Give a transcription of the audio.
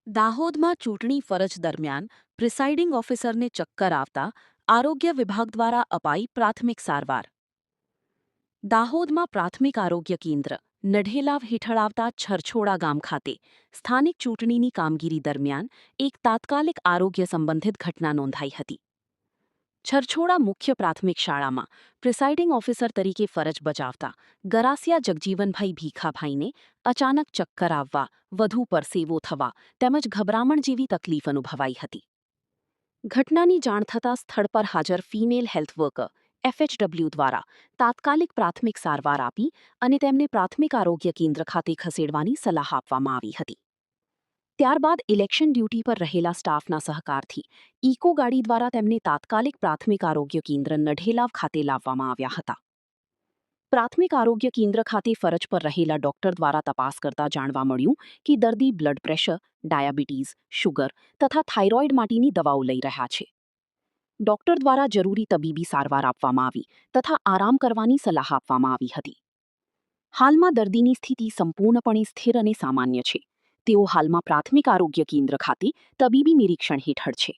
દાહોદમાં ચૂંટણી ફરજ દરમિયાન પ્રિસાઇડિંગ ઓફિસરને ચક્કર આવતા આરોગ્ય વિભાગ દ્વારા અપાઈ પ્રાથમિક સારવાર. દાહોદમાં પ્રાથમિક આરોગ્ય કેન્દ્ર નઢેલાવ હેઠળ આવતા છરછોડા ગામ ખાતે સ્થાનિક ચૂંટણીની કામગીરી દરમિયાન એક તાત્કાલિક આરોગ્ય સંબંધિત ઘટના નોંધાઈ હતી. છરછોડા મુખ્ય પ્રાથમિક શાળામાં પ્રિસાઇડિંગ ઓફિસર તરીકે ફરજ બજાવતા ગરાસિયા જગજીવનભાઈ ભીખાભાઈને અચાનક ચક્કર આવવા, વધુ પરસેવો થવા તેમજ ગભરામણ જેવી તકલીફ અનુભવાઈ હતી. ઘટનાની જાણ થતાં સ્થળ પર હાજર ફિમેલ હેલ્થ વર્કર એફએચડબલ્યુ દ્વારા તાત્કાલિક પ્રાથમિક સારવાર આપી અને તેમને પ્રાથમિક આરોગ્ય કેન્દ્ર ખાતે ખસેડવાની સલાહ આપવામાં આવી હતી. ત્યારબાદ ઇલેક્શન ડ્યુટી પર રહેલા સ્ટાફના સહકારથી ઇકો ગાડી દ્વારા તેમને તાત્કાલિક પ્રાથમિક આરોગ્ય કેન્દ્ર નઢેલાવ ખાતે લાવવામાં આવ્યા હતા. પ્રાથમિક આરોગ્ય કેન્દ્ર ખાતે ફરજ પર રહેલા ડોક્ટર દ્વારા તપાસ કરતા જાણવા મળ્યું કે દર્દી બ્લડ પ્રેશર, ડાયાબિટીસ, શુગર તથા થાઇરોઇડ માટેની દવાઓ લઈ રહ્યા છે. ડોક્ટર દ્વારા જરૂરી તબીબી સારવાર આપવામાં આવી તથા આરામ કરવાની સલાહ આપવામાં આવી હતી. હાલમાં દર્દીની સ્થિતિ સંપૂર્ણપણે સ્થિર અને સામાન્ય છે. તેઓ હાલમાં પ્રાથમિક આરોગ્ય કેન્દ્ર ખાતે તબીબી નિરીક્ષણ હેઠળ છે.